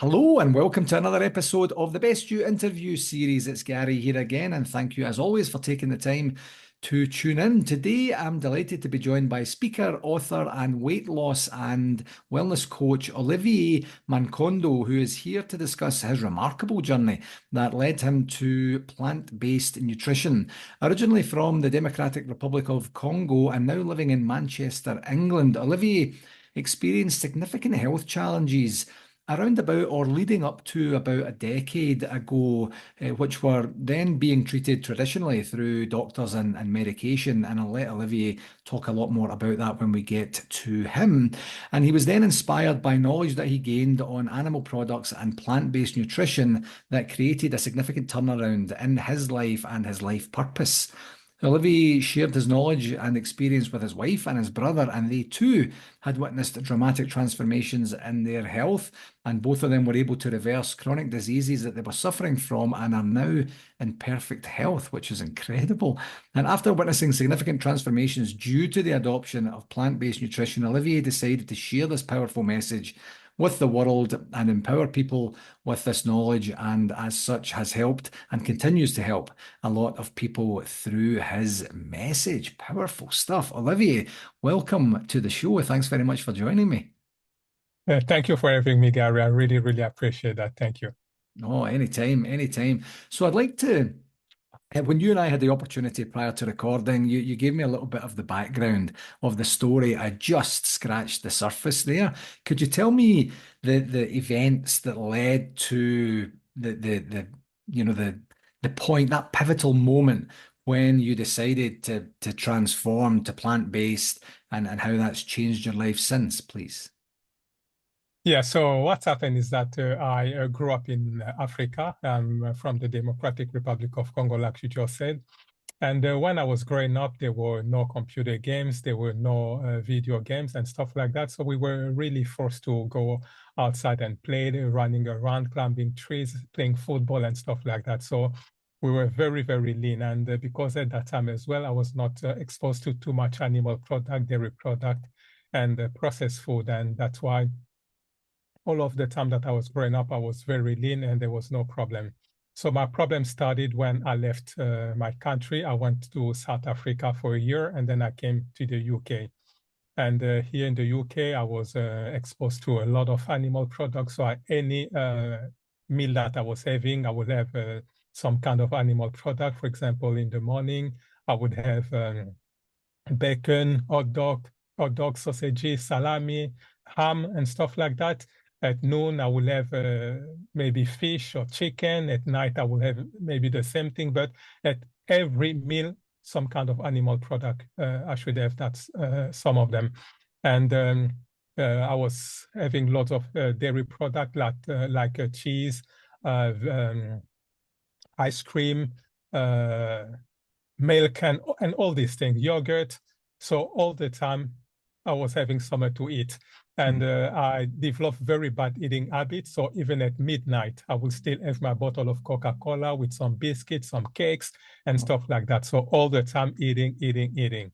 Hello and welcome to another episode of the Best You interview series. It's Gary here again, and thank you as always for taking the time to tune in. Today, I'm delighted to be joined by speaker, author, and weight loss and wellness coach Olivier Mankondo, who is here to discuss his remarkable journey that led him to plant-based nutrition. Originally from the Democratic Republic of Congo and now living in Manchester, England, Olivier experienced significant health challenges around about or leading up to about a decade ago, which were then being treated traditionally through doctors and medication. And I'll let Olivier talk a lot more about that when we get to him. And he was then inspired by knowledge that he gained on animal products and plant-based nutrition that created a significant turnaround in his life and his life purpose. Olivier shared his knowledge and experience with his wife and his brother, and they too had witnessed dramatic transformations in their health. And both of them were able to reverse chronic diseases that they were suffering from and are now in perfect health, which is incredible. And after witnessing significant transformations due to the adoption of plant-based nutrition, Olivier decided to share this powerful message with the world and empower people with this knowledge, and as such has helped and continues to help a lot of people through his message. Powerful stuff. Olivier, welcome to the show. Thanks very much for joining me. Thank you for having me, Gary. I really, really appreciate that. Thank you. Oh, anytime, anytime. So I'd like to when you and I had the opportunity prior to recording, you gave me a little bit of the background of the story. I just scratched the surface there. Could you tell me the events that led to the point, that pivotal moment when you decided to transform to plant-based and how that's changed your life since, please? Yeah, so what's happened is that I grew up in Africa. I'm from the Democratic Republic of Congo, like you just said. And when I was growing up, there were no computer games, there were no video games and stuff like that. So we were really forced to go outside and play, running around, climbing trees, playing football and stuff like that. So we were very, very lean. And because at that time as well, I was not exposed to too much animal product, dairy product, and processed food. And that's why all of the time that I was growing up, I was very lean and there was no problem. So my problem started when I left my country. I went to South Africa for a year and then I came to the UK. And here in the UK, I was exposed to a lot of animal products. So any meal that I was having, I would have some kind of animal product. For example, in the morning, I would have bacon, hot dog, sausages, salami, ham, and stuff like that. At noon, I will have maybe fish or chicken. At night, I will have maybe the same thing. But at every meal, some kind of animal product, I should have. That's some of them. And I was having lots of dairy product like cheese, ice cream, milk, and all these things, yogurt. So all the time, I was having something to eat. And I developed very bad eating habits. So even at midnight, I will still have my bottle of Coca-Cola with some biscuits, some cakes, and stuff like that. So all the time eating. Yeah.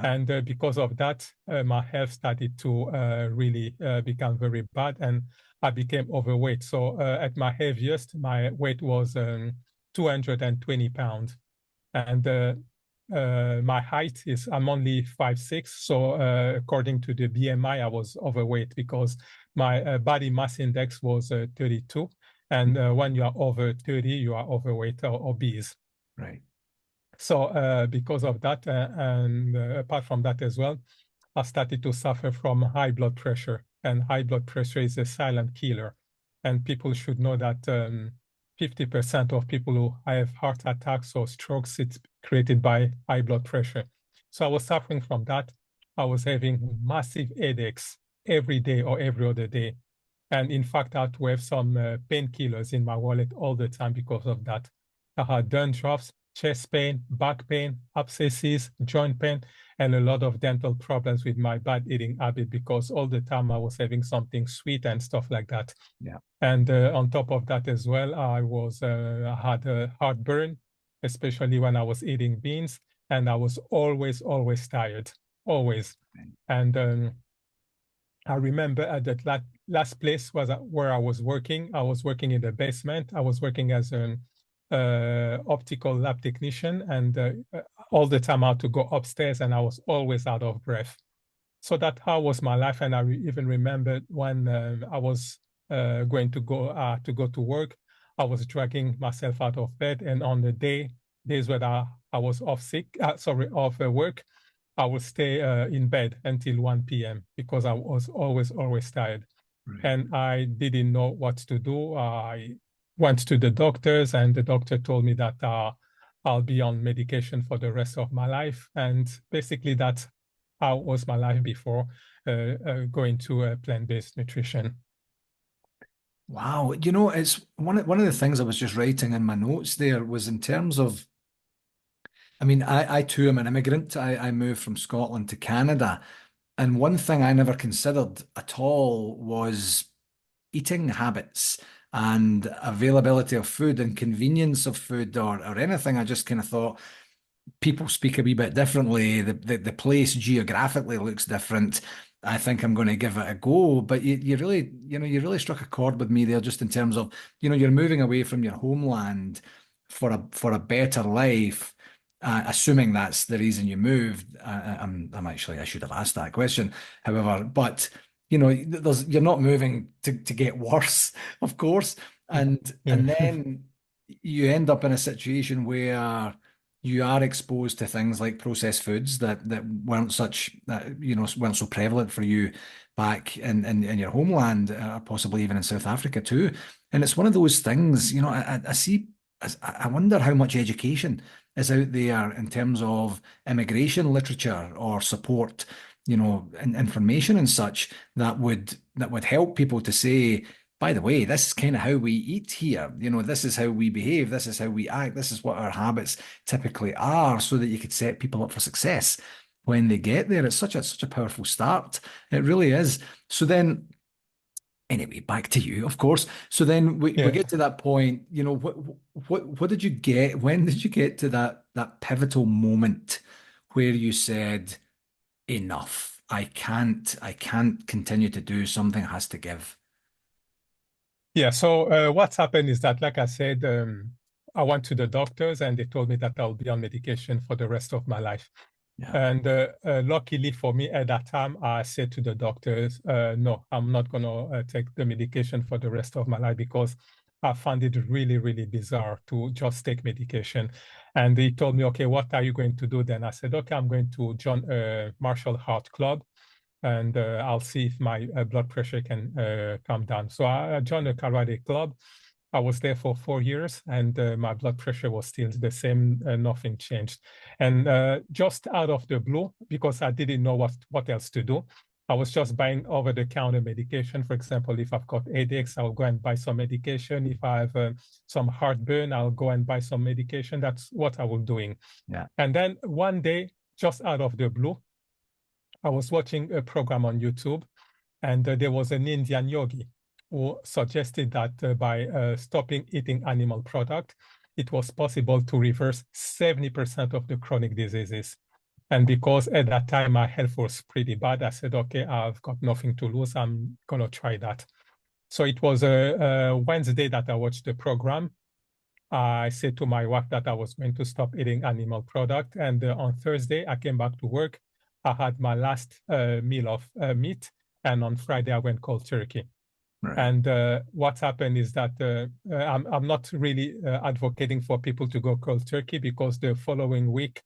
And because of that, my health started to really become very bad, and I became overweight. So at my heaviest, my weight was 220 pounds. And my height is, I'm only 5'6", so according to the BMI, I was overweight because my body mass index was 32. And when you are over 30, you are overweight or obese. Right. So because of that, and apart from that as well, I started to suffer from high blood pressure. And high blood pressure is a silent killer. And people should know that 50% of people who have heart attacks or strokes, it's created by high blood pressure. So I was suffering from that. I was having massive headaches every day or every other day. And in fact, I had to have some painkillers in my wallet all the time because of that. I had dandruffs, chest pain, back pain, abscesses, joint pain, and a lot of dental problems with my bad eating habit because all the time I was having something sweet and stuff like that. Yeah. And on top of that as well, I had a heartburn, especially when I was eating beans, and I was always tired, always. And I remember at that last place was where I was working. I was working in the basement. I was working as an optical lab technician, and all the time I had to go upstairs, and I was always out of breath. So that how was my life, and I even remember when I was going to go to work, I was dragging myself out of bed, and on the days when I was off work, I would stay in bed until 1 p.m. because I was always tired. Right. And I didn't know what to do. I went to the doctors, and the doctor told me that I'll be on medication for the rest of my life. And basically, that's how was my life before going to plant-based nutrition. Wow. You know, it's one of the things I was just writing in my notes there was in terms of, I mean, I too am an immigrant. I moved from Scotland to Canada. And one thing I never considered at all was eating habits and availability of food and convenience of food or anything. I just kind of thought people speak a wee bit differently. The place geographically looks different. I think I'm going to give it a go. But you really, you really struck a chord with me there, just in terms of, you're moving away from your homeland for a better life. Assuming that's the reason you moved, I'm actually, I should have asked that question. However, but you're not moving to get worse, of course, and Yeah. and then you end up in a situation where you are exposed to things like processed foods that weren't weren't so prevalent for you back in your homeland, possibly even in South Africa too. And it's one of those things, I see, I wonder how much education is out there in terms of immigration literature or support, and information and such that would help people to say, by the way, this is kind of how we eat here. This is how we behave. This is how we act. This is what our habits typically are, so that you could set people up for success when they get there. It's such a powerful start. It really is. So then, anyway, back to you, of course. So then we Yeah. get to that point. What did you get? When did you get to that pivotal moment where you said, enough? I can't continue to do, something has to give. Yeah, so what's happened is that, like I said, I went to the doctors and they told me that I'll be on medication for the rest of my life. Yeah. And luckily for me at that time, I said to the doctors, no, I'm not going to take the medication for the rest of my life because I found it really, really bizarre to just take medication. And they told me, okay, what are you going to do then? I said, okay, I'm going to join a martial art club, and I'll see if my blood pressure can come down. So I joined a karate club. I was there for 4 years, and my blood pressure was still the same. Nothing changed. And just out of the blue, because I didn't know what else to do, I was just buying over-the-counter medication. For example, if I've got headaches, I'll go and buy some medication. If I have some heartburn, I'll go and buy some medication. That's what I was doing. Yeah. And then one day, just out of the blue, I was watching a program on YouTube, and there was an Indian yogi who suggested that by stopping eating animal product, it was possible to reverse 70% of the chronic diseases. And because at that time my health was pretty bad, I said, okay, I've got nothing to lose. I'm going to try that. So it was a Wednesday that I watched the program. I said to my wife that I was going to stop eating animal product. And on Thursday, I came back to work. I had my last meal of meat. And on Friday, I went cold turkey. Right. And what happened is that I'm not really advocating for people to go cold turkey, because the following week,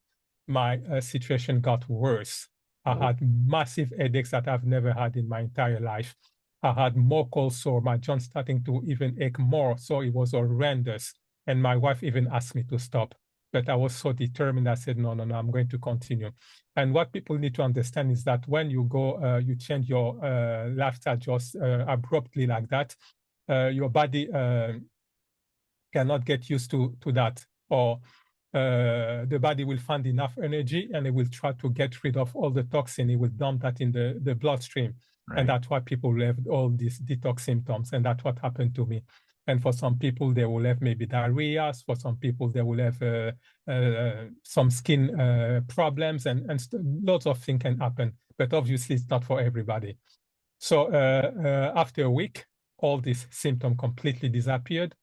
my situation got worse. I had massive headaches that I've never had in my entire life. I had more cold sore, my joints starting to even ache more. So it was horrendous. And my wife even asked me to stop. But I was so determined, I said, no, I'm going to continue. And what people need to understand is that when you go, you change your lifestyle just abruptly like that, your body cannot get used to that. Or the body will find enough energy and it will try to get rid of all the toxin. It will dump that in the bloodstream. Right. And that's why people have all these detox symptoms. And that's what happened to me. And for some people, they will have maybe diarrhea. For some people, they will have some skin problems, and lots of things can happen. But obviously, it's not for everybody. So after a week, all these symptoms completely disappeared.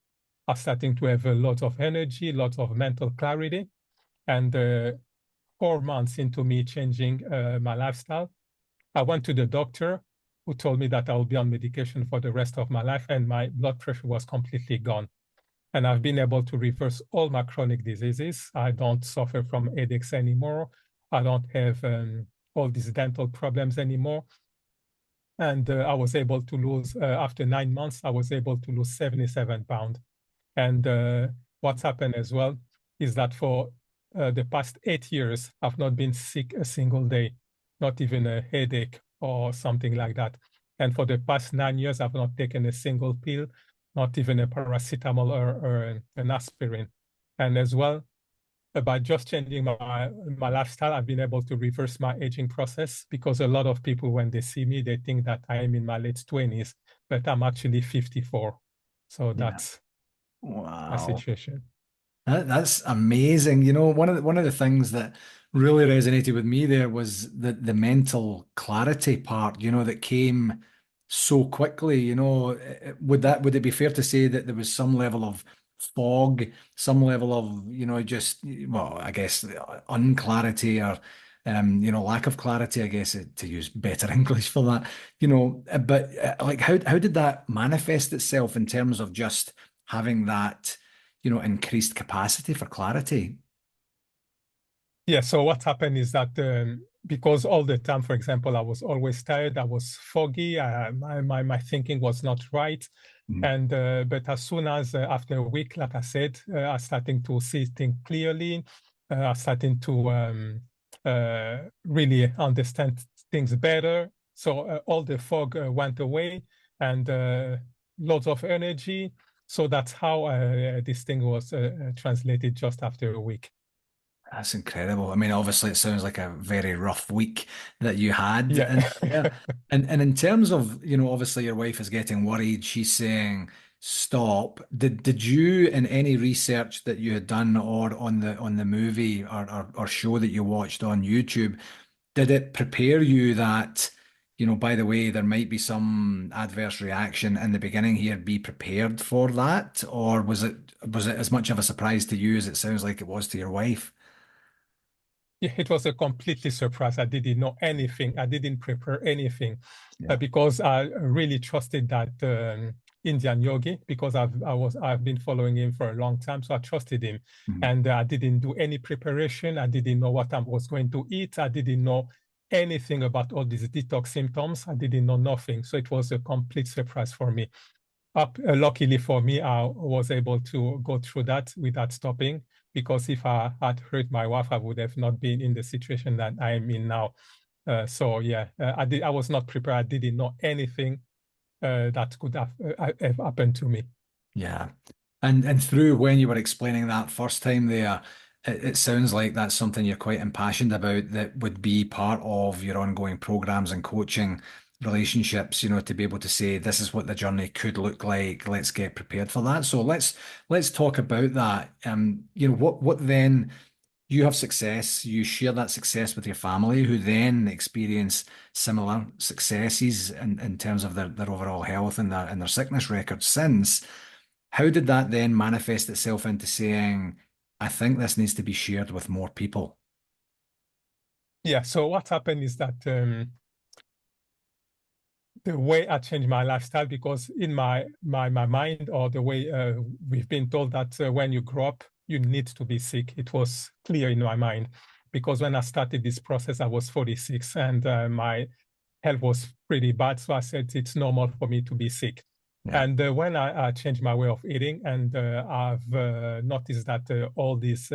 I was starting to have a lot of energy, lots of mental clarity. And 4 months into me changing my lifestyle, I went to the doctor who told me that I will be on medication for the rest of my life, and my blood pressure was completely gone. And I've been able to reverse all my chronic diseases. I don't suffer from headaches anymore. I don't have all these dental problems anymore. And I was able to lose, after 9 months, I was able to lose 77 pounds. And what's happened as well is that for the past 8 years, I've not been sick a single day, not even a headache or something like that. And for the past 9 years, I've not taken a single pill, not even a paracetamol or an aspirin. And as well, by just changing my lifestyle, I've been able to reverse my aging process, because a lot of people, when they see me, they think that I am in my late 20s, but I'm actually 54. So Yeah. that's my Wow. situation. That's amazing. You know, one of the things that really resonated with me there was the mental clarity part, you know, that came so quickly. You know, would it be fair to say that there was some level of fog, some level of, you know, just, well, I guess unclarity or you know, lack of clarity, I guess, to use better English for that, you know, but like how did that manifest itself in terms of just having that, you know, increased capacity for clarity? Yeah, so what happened is that because all the time, for example, I was always tired, I was foggy, my thinking was not right. Mm. And but as soon as after a week, like I said, I was starting to see things clearly. I was starting to really understand things better. So all the fog went away, and lots of energy. So that's how this thing was translated just after a week. That's incredible. I mean, obviously, it sounds like a very rough week that you had, Yeah. and yeah, and in terms of, you know, obviously your wife is getting worried. She's saying stop. Did you, in any research that you had done or on the movie or show that you watched on YouTube, did it prepare you that, you know, by the way, there might be some adverse reaction in the beginning here, be prepared for that? Or was it as much of a surprise to you as it sounds like it was to your wife? Yeah, it was a completely surprise. I didn't know anything. I didn't prepare anything Yeah. because I really trusted that Indian yogi, because I've been following him for a long time. So I trusted him, Mhm. and I didn't do any preparation. I didn't know what I was going to eat. I didn't know anything about all these detox symptoms. I didn't know nothing. So it was a complete surprise for me. Luckily for me, I was able to go through that without stopping, because if I had hurt my wife, I would have not been in the situation that I am in now. So yeah, I was not prepared. I didn't know anything that could have happened to me. Yeah. And through when you were explaining that first time there, it sounds like that's something you're quite impassioned about that would be part of your ongoing programs and coaching relationships, you know, to be able to say this is what the journey could look like. Let's get prepared for that. So let's talk about that. You know, what then you have success, you share that success with your family who then experience similar successes in terms of their overall health and their sickness record since. How did that then manifest itself into saying, I think this needs to be shared with more people? Yeah. So what happened is that the way I changed my lifestyle, because in my mind, or the way we've been told that when you grow up, you need to be sick. It was clear in my mind, because when I started this process, I was 46, and my health was pretty bad. So I said it's normal for me to be sick. Yeah. And when I changed my way of eating, and I've noticed that all these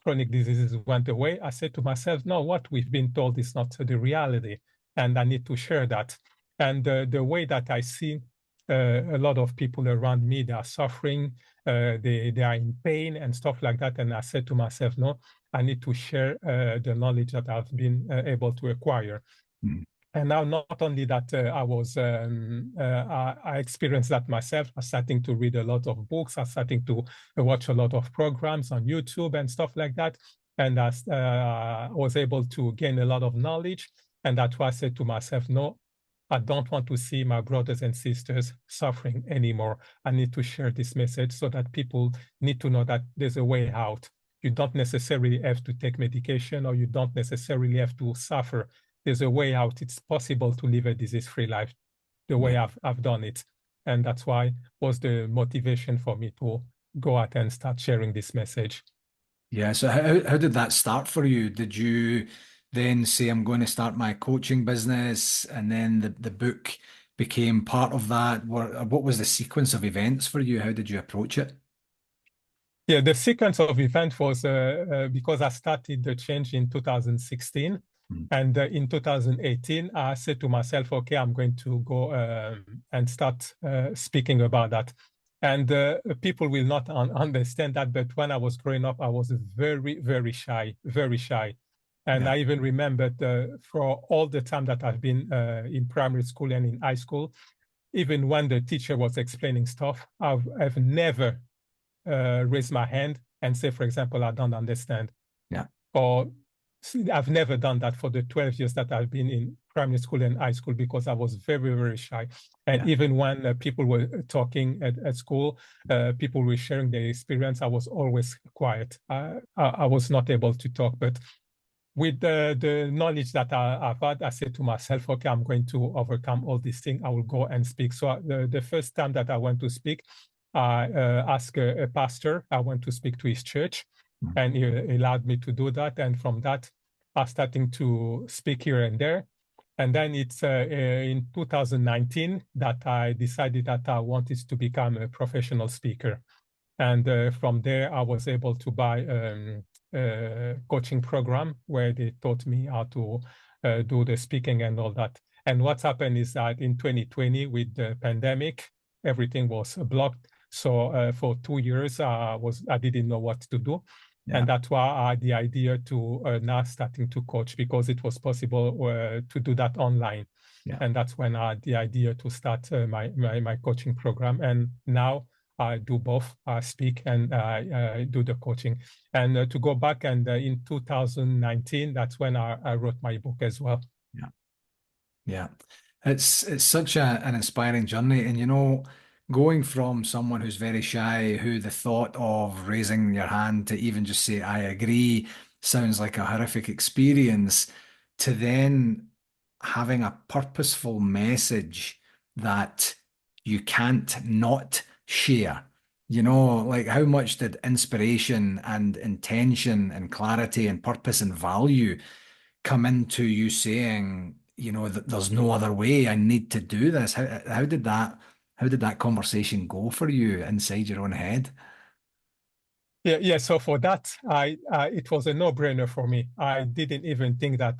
chronic diseases went away, I said to myself, no, what we've been told is not the reality, and I need to share that. And the way that I see a lot of people around me, they are suffering, they are in pain and stuff like that. And I said to myself, no, I need to share the knowledge that I've been able to acquire. Mm. And now, not only that, I experienced that myself. I'm starting to read a lot of books. I'm starting to watch a lot of programs on YouTube and stuff like that. And I was able to gain a lot of knowledge. And that's why I said to myself, no, I don't want to see my brothers and sisters suffering anymore. I need to share this message so that people need to know that there's a way out. You don't necessarily have to take medication, or you don't necessarily have to suffer. There's a way out. It's possible to live a disease-free life the way I've done it. And that's why was the motivation for me to go out and start sharing this message. Yeah. So how did that start for you? Did you then say, I'm going to start my coaching business, and then the book became part of that? What was the sequence of events for you? How did you approach it? Yeah, the sequence of events was because I started the change in 2016. Mm. And in 2018, I said to myself, okay, I'm going to go and start speaking about that. And people will not understand that, but when I was growing up, I was very, very shy, very shy. And I even remembered for all the time that I've been in primary school and in high school, even when the teacher was explaining stuff, I've never raise my hand and say, for example, I don't understand. Yeah. Or I've never done that for the 12 years that I've been in primary school and high school, because I was very, very shy. And even when people were talking at school, people were sharing their experience, I was always quiet. I was not able to talk. But with the knowledge that I've had, I said to myself, okay, I'm going to overcome all these things. I will go and speak. So the first time that I went to speak, I asked a pastor. I went to speak to his church, and he allowed me to do that. And from that, I started to speak here and there. And then it's in 2019 that I decided that I wanted to become a professional speaker. And from there, I was able to buy a coaching program where they taught me how to do the speaking and all that. And what's happened is that in 2020, with the pandemic, everything was blocked. So for 2 years, I didn't know what to do. Yeah. And that's why I had the idea to now starting to coach, because it was possible to do that online. Yeah. And that's when I had the idea to start my coaching program. And now I do both. I speak and I do the coaching. And to go back, and in 2019, that's when I wrote my book as well. Yeah. Yeah. It's such an inspiring journey. And going from someone who's very shy, who the thought of raising your hand to even just say, I agree, sounds like a horrific experience, to then having a purposeful message that you can't not share. Like, how much did inspiration and intention and clarity and purpose and value come into you saying, that there's no other way, I need to do this? How did that conversation go for you inside your own head? Yeah. So for that, it was a no-brainer for me. I didn't even think that,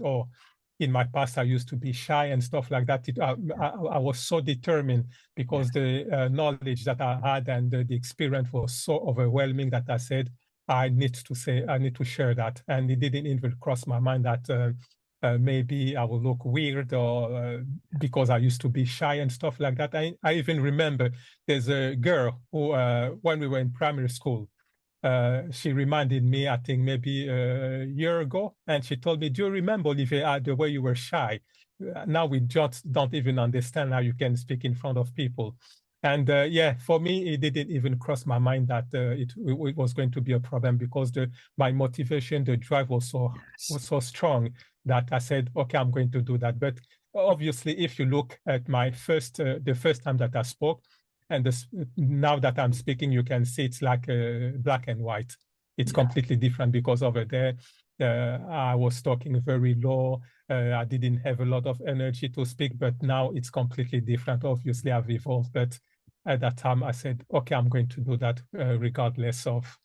in my past I used to be shy and stuff like that. I was so determined, because the knowledge that I had and the experience was so overwhelming that I said, I need to share that. And it didn't even cross my mind that maybe I will look weird, or because I used to be shy and stuff like that. I even remember there's a girl who, when we were in primary school, she reminded me, I think maybe a year ago, and she told me, do you remember, Olivier, the way you were shy? Now we just don't even understand how you can speak in front of people. And for me, it didn't even cross my mind that it was going to be a problem, because my motivation, the drive was so strong that I said, okay, I'm going to do that. But obviously, if you look at my the first time that I spoke, and now that I'm speaking, you can see it's like black and white. It's completely different, because over there, I was talking very low. I didn't have a lot of energy to speak, but now it's completely different. Obviously, I've evolved, but at that time I said, okay, I'm going to do that regardless of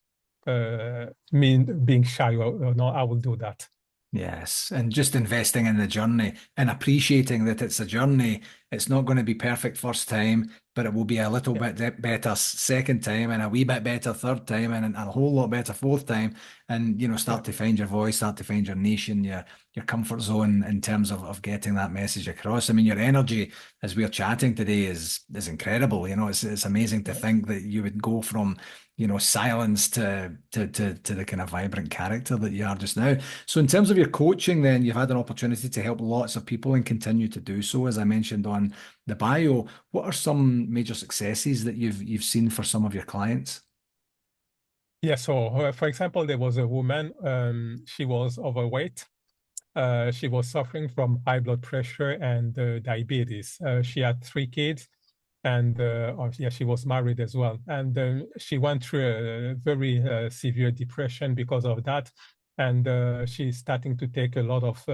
me being shy or no, I will do that. Yes, and just investing in the journey and appreciating that it's a journey. It's not going to be perfect first time, but it will be a little bit better second time, and a wee bit better third time, and a whole lot better fourth time. And start to find your voice, start to find your niche and your comfort zone in terms of getting that message across. I mean, your energy as we're chatting today is incredible. It's amazing to think that you would go from silence to the kind of vibrant character that you are just now. So in terms of your coaching, then you've had an opportunity to help lots of people and continue to do so, as I mentioned on the bio. What are some major successes that you've seen for some of your clients? Yeah, so for example, there was a woman, she was overweight. She was suffering from high blood pressure and diabetes. She had 3 kids, and yeah, she was married as well. And she went through a very severe depression because of that. And she's starting to take a lot of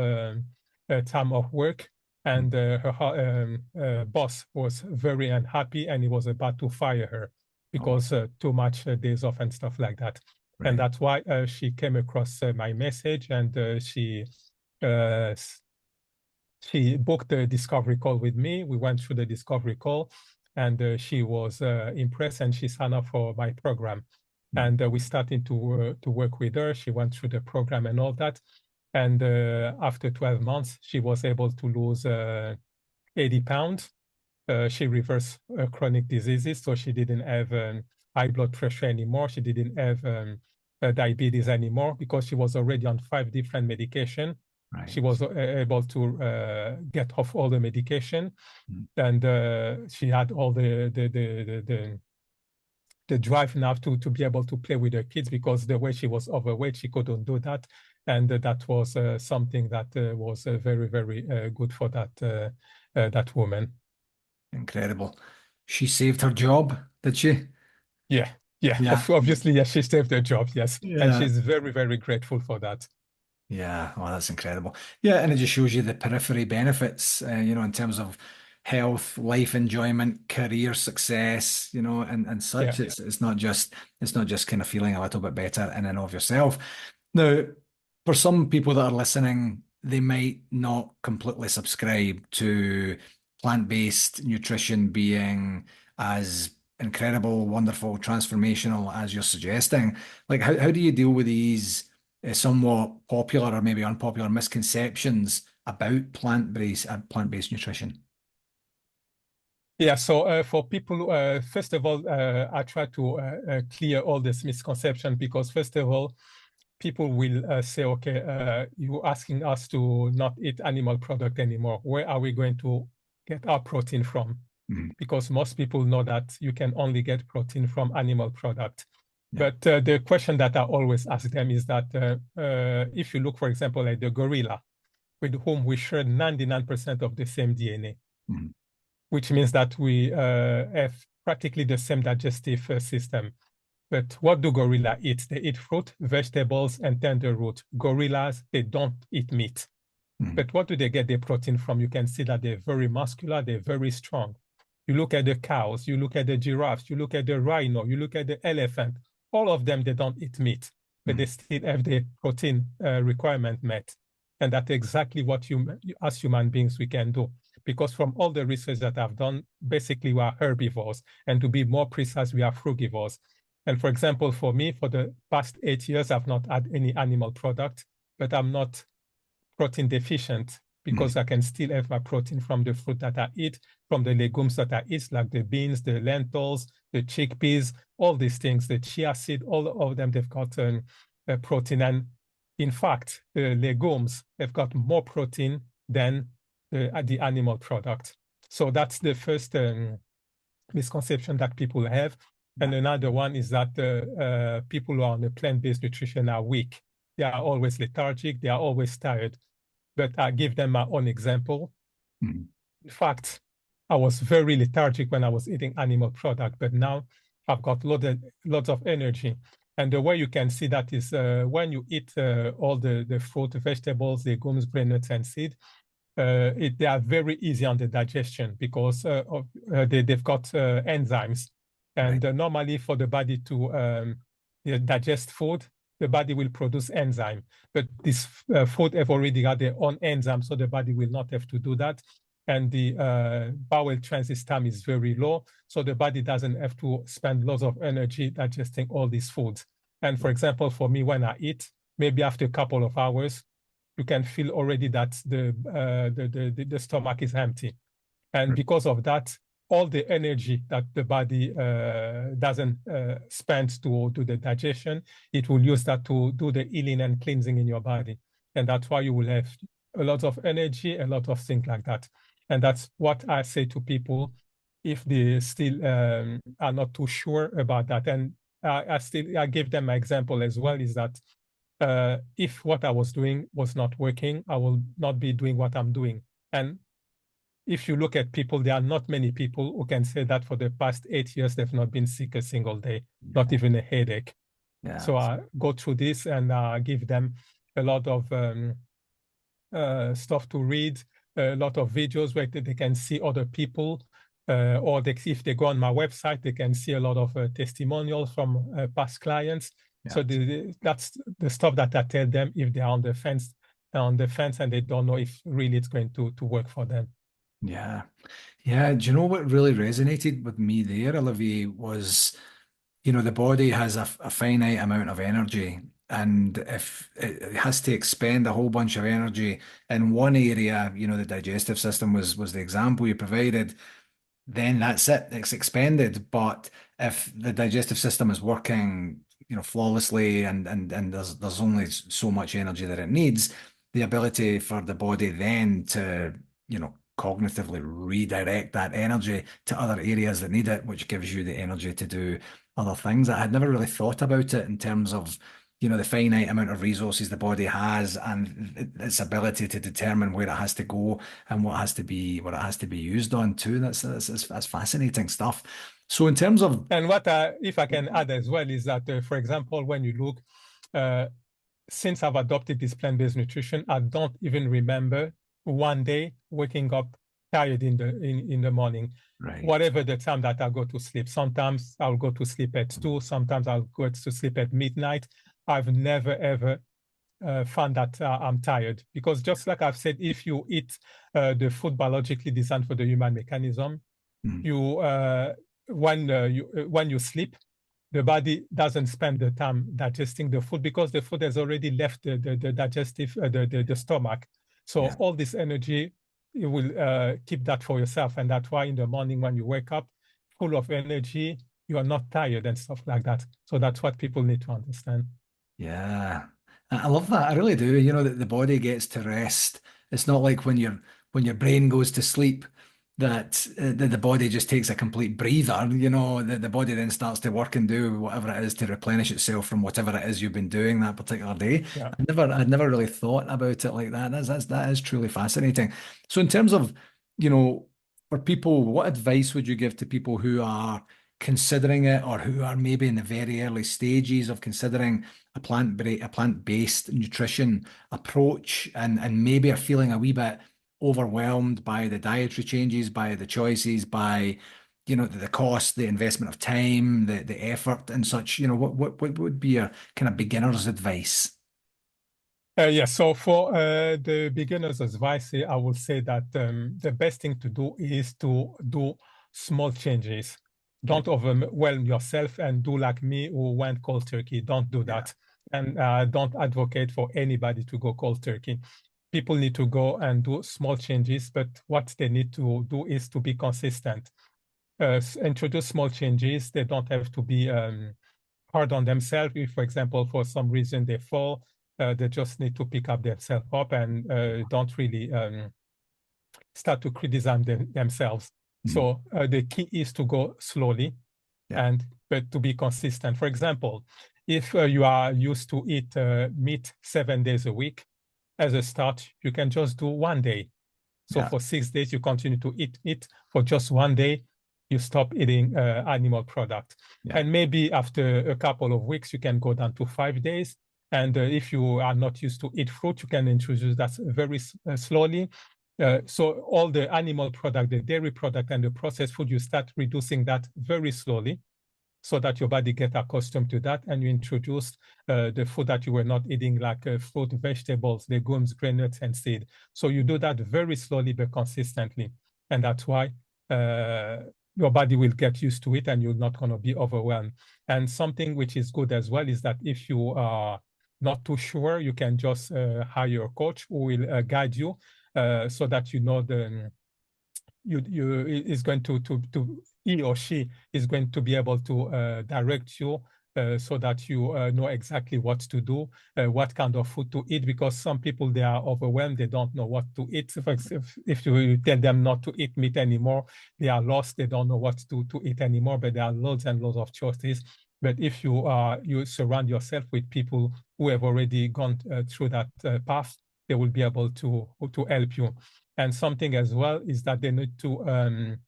time off work. And her boss was very unhappy, and he was about to fire her Oh, because too much days off and stuff like that. And right. that's why she came across my message, and uh, she booked a discovery call with me. We went through the discovery call, and she was impressed, and she signed up for my program. Mm. And we started to work with her. She went through the program and all that. And after 12 months, she was able to lose 80 pounds. She reversed chronic diseases, so she didn't have high blood pressure anymore. She didn't have diabetes anymore because she was already on 5 different medication. Right. She was able to get off all the medication, Mm. and she had all the drive now to be able to play with her kids, because the way she was overweight, she couldn't do that, and that was something that was very, very good for that woman. Incredible. She saved her job, did she? Yeah, yeah. Yeah. Obviously, yes, she saved her job, yes, and Yeah. she's very, very grateful for that. Yeah, oh, that's incredible. Yeah, and it just shows you the periphery benefits, in terms of health, life enjoyment, career success, and Yeah, such. It's not just kind of feeling a little bit better in and of yourself. Now, for some people that are listening, they might not completely subscribe to plant-based nutrition being as incredible, wonderful, transformational as you're suggesting. Like, how do you deal with these? Somewhat popular or maybe unpopular misconceptions about plant-based nutrition? yeah. So for people, first of all, I try to clear all this misconception, because first of all, people will say, okay, you're asking us to not eat animal product anymore. Where are we going to get our protein from? Mhm. Because most people know that you can only get protein from animal product. Yeah. But the question that I always ask them is that if you look, for example, at the gorilla, with whom we share 99% of the same DNA, Mhm. which means that we have practically the same digestive system. But what do gorillas eat? They eat fruit, vegetables, and tender root. Gorillas, they don't eat meat. Mhm. But what do they get their protein from? You can see that they're very muscular, they're very strong. You look at the cows, you look at the giraffes, you look at the rhino, you look at the elephant. All of them, they don't eat meat, but they Mhm. still have the protein requirement met. And that's exactly what as human beings, we can do. Because from all the research that I've done, basically we are herbivores. And to be more precise, we are frugivores. And for example, for me, for the past 8 years, I've not had any animal product, but I'm not protein deficient, Mhm. because I can still have my protein from the fruit that I eat, from the legumes that I eat, like the beans, the lentils, the chickpeas, all these things, the chia seed, all of them, they've got protein. And in fact, the legumes have got more protein than the animal product. So that's the first misconception that people have. Yeah. And another one is that people who are on a plant-based nutrition are weak. They are always lethargic. They are always tired. But I give them my own example. Mhm. In fact, I was very lethargic when I was eating animal product, but now I've got lots of energy. And the way you can see that is when you eat all the fruit, vegetables, legumes, grain, nuts, and seed, they are very easy on the digestion, because they've got enzymes. Right. And normally for the body to digest food, the body will produce enzyme. But this food have already got their own enzyme, so the body will not have to do that. And the bowel transit time is very low, so the body doesn't have to spend lots of energy digesting all these foods. And for example, for me, when I eat, maybe after a couple of hours, you can feel already that the stomach is empty. And because of that, all the energy that the body doesn't spend to do the digestion, it will use that to do the healing and cleansing in your body. And that's why you will have a lot of energy, a lot of things like that. And that's what I say to people if they still are not too sure about that. And I give them my example as well, is that if what I was doing was not working, I will not be doing what I'm doing. And if you look at people, there are not many people who can say that for the past 8 years, they've not been sick a single day, not even a headache. Yeah. So I go through this and give them a lot of stuff to read, a lot of videos where they can see other people, or if they go on my website, they can see a lot of testimonials from past clients. Yeah. So that's the stuff that I tell them if they are on the fence and they don't know if really it's going to work for them. Yeah. Yeah. Do you know what really resonated with me there, Olivier, was, the body has a finite amount of energy. And if it has to expend a whole bunch of energy in one area, the digestive system was the example you provided, then that's it, it's expended. But if the digestive system is working, flawlessly and there's only so much energy that it needs, the ability for the body then to, cognitively redirect that energy to other areas that need it, which gives you the energy to do other things. I had never really thought about it in terms of, the finite amount of resources the body has and its ability to determine where it has to go and what has to be used on too. That's fascinating stuff. So in terms of, and what if I can add as well is that, for example, when you look, since I've adopted this plant-based nutrition, I don't even remember one day waking up tired in the morning. Right. Whatever the time that I go to sleep. Sometimes I'll go to sleep at 2, sometimes I'll go to sleep at midnight. I've never ever found that I'm tired, because just like I've said, if you eat the food biologically designed for the human mechanism, when you sleep, the body doesn't spend the time digesting the food because the food has already left the digestive the stomach. So all this energy, you will keep that for yourself, and that's why in the morning when you wake up full of energy, you are not tired and stuff like that. So that's what people need to understand. Yeah, I love that. I really do. That the body gets to rest. It's not like when your brain goes to sleep that the body just takes a complete breather. The body then starts to work and do whatever it is to replenish itself from whatever it is you've been doing that particular day. Yeah. I'd never really thought about it like that. That is truly fascinating. So in terms of, for people, what advice would you give to people who are considering it or who are maybe in the very early stages of considering a plant-based nutrition approach and maybe are feeling a wee bit overwhelmed by the dietary changes, by the choices, by the cost, the investment of time, the effort and such? What would be a kind of beginner's advice? Yeah, so for the beginner's advice, I will say that the best thing to do is to do small changes. Don't overwhelm yourself and do like me who went cold turkey. Don't do that. And don't advocate for anybody to go cold turkey. People need to go and do small changes, but what they need to do is to be consistent. Introduce small changes. They don't have to be hard on themselves. If, for example, for some reason they fall, they just need to pick up themselves up and don't really start to criticize themselves. So the key is to go slowly, but to be consistent. For example, if you are used to eat meat 7 days a week, as a start, you can just do 1 day. So for 6 days, you continue to eat meat. For just 1 day, you stop eating animal product. And maybe after a couple of weeks, you can go down to 5 days. And if you are not used to eat fruit, you can introduce that very slowly. So all the animal product, the dairy product, and the processed food, you start reducing that very slowly so that your body gets accustomed to that, and you introduce the food that you were not eating, like fruit, vegetables, legumes, grain, nuts, and seed. So you do that very slowly but consistently. And that's why your body will get used to it and you're not going to be overwhelmed. And something which is good as well is that if you are not too sure, you can just hire a coach who will guide you so that you know you is going to he or she is going to be able to direct you so that you know exactly what to do, what kind of food to eat, because some people, they are overwhelmed, they don't know what to eat. If you tell them not to eat meat anymore, they are lost, they don't know what to eat anymore, but there are loads and loads of choices. But if you surround yourself with people who have already gone through that path, they will be able to help you. And something as well is that they need to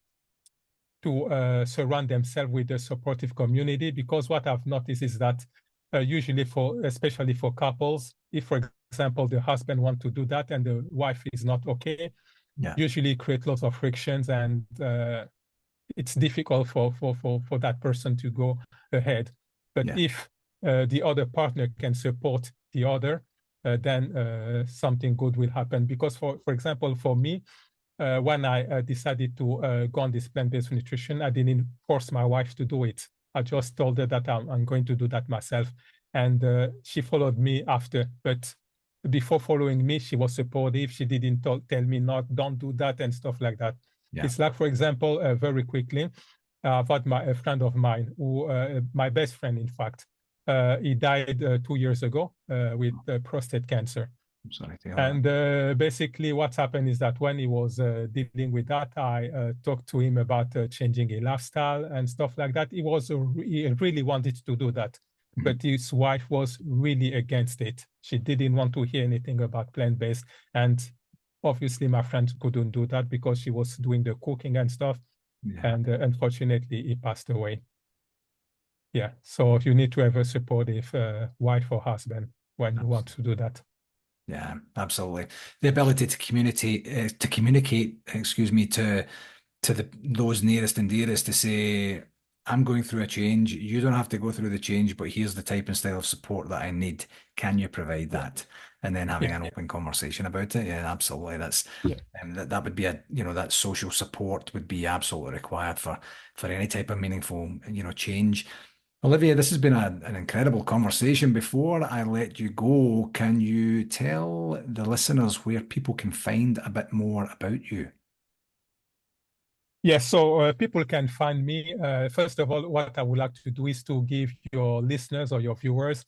surround themselves with a supportive community, because what I've noticed is that usually especially for couples, if, for example, the husband wants to do that and the wife is not okay, usually create lots of frictions, and it's difficult for that person to go ahead. But if the other partner can support the other, then something good will happen. Because for example, for me, when I decided to go on this plant-based nutrition, I didn't force my wife to do it. I just told her that I'm going to do that myself. And she followed me after. But before following me, she was supportive. She didn't tell me, not, don't do that and stuff like that. It's like, for example, very quickly, I've had a friend of mine, who my best friend, in fact, he died 2 years ago with prostate cancer. I'm sorry to hear And that. basically what happened is that when he was dealing with that, I talked to him about changing a lifestyle and stuff like that. He really wanted to do that, but his wife was really against it. She didn't want to hear anything about plant-based. And obviously my friend couldn't do that because she was doing the cooking and stuff. And unfortunately, he passed away. Yeah, so you need to have a supportive wife or husband when you want to do that. Yeah, absolutely. The ability to communicate, excuse me, to those nearest and dearest, to say, I'm going through a change. You don't have to go through the change, but here's the type and style of support that I need. Can you provide that? And then having an open conversation about it. Yeah, absolutely. That's that would be that social support would be absolutely required for any type of meaningful, change. Olivia, this has been an incredible conversation. Before I let you go, can you tell the listeners where people can find a bit more about you? Yes, so people can find me. First of all, what I would like to do is to give your listeners or your viewers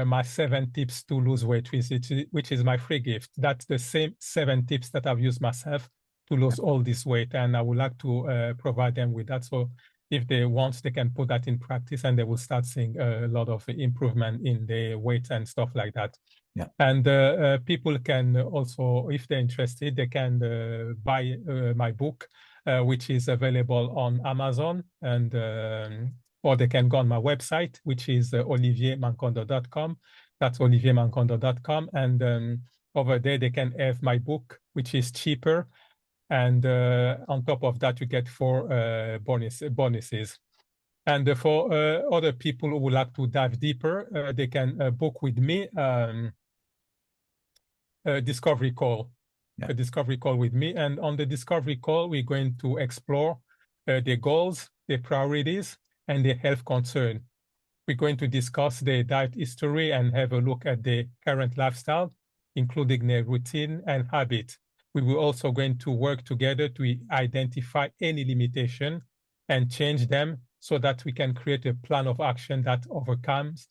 my 7 tips to lose weight, which is my free gift. That's the same 7 tips that I've used myself to lose all this weight. And I would like to provide them with that. So if they want, they can put that in practice and they will start seeing a lot of improvement in their weight and stuff like that. Yeah. And people can also, if they're interested, they can buy my book, which is available on Amazon, and or they can go on my website, which is oliviermankondo.com. That's oliviermankondo.com. And over there, they can have my book, which is cheaper. And on top of that, you get 4 bonuses. And for other people who would like to dive deeper, they can book with me a discovery call. A discovery call with me. And on the discovery call, we're going to explore their goals, their priorities, and their health concern. We're going to discuss their diet history and have a look at their current lifestyle, including their routine and habit. We will also going to work together to identify any limitation and change them so that we can create a plan of action that overcomes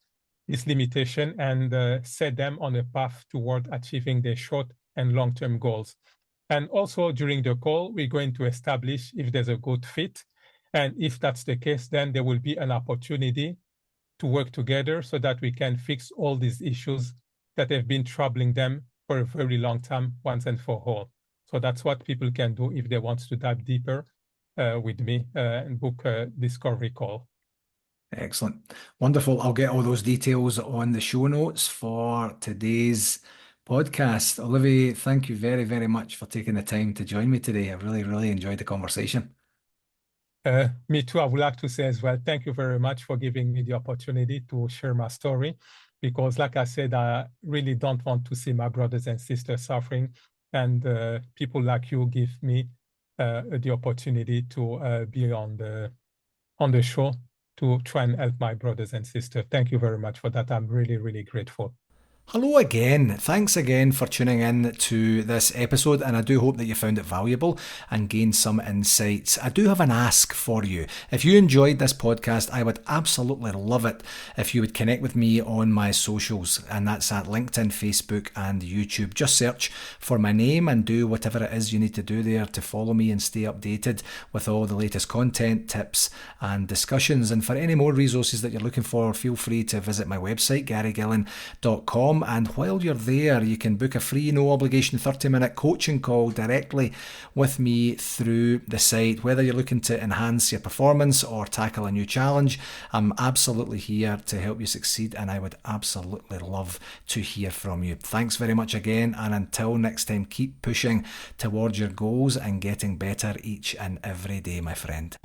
this limitation and set them on a path toward achieving their short and long-term goals. And also during the call, we're going to establish if there's a good fit. And if that's the case, then there will be an opportunity to work together so that we can fix all these issues that have been troubling them for a very long time, once and for all. So that's what people can do if they want to dive deeper with me and book a discovery call. Excellent. Wonderful. I'll get all those details on the show notes for today's podcast. Olivier, thank you very, very much for taking the time to join me today. I really, really enjoyed the conversation. Me too. I would like to say as well, thank you very much for giving me the opportunity to share my story, because like I said, I really don't want to see my brothers and sisters suffering, and people like you give me the opportunity to be on the show to try and help my brothers and sisters. Thank you very much for that. I'm really, really grateful. Hello again. Thanks again for tuning in to this episode, and I do hope that you found it valuable and gained some insights. I do have an ask for you. If you enjoyed this podcast, I would absolutely love it if you would connect with me on my socials, and that's at LinkedIn, Facebook, and YouTube. Just search for my name and do whatever it is you need to do there to follow me and stay updated with all the latest content, tips, and discussions. And for any more resources that you're looking for, feel free to visit my website, garygillen.com. And while you're there, you can book a free, no obligation 30-minute coaching call directly with me through the site. Whether you're looking to enhance your performance or tackle a new challenge, I'm absolutely here to help you succeed, and I would absolutely love to hear from you. Thanks very much again, and until next time, keep pushing towards your goals and getting better each and every day, my friend.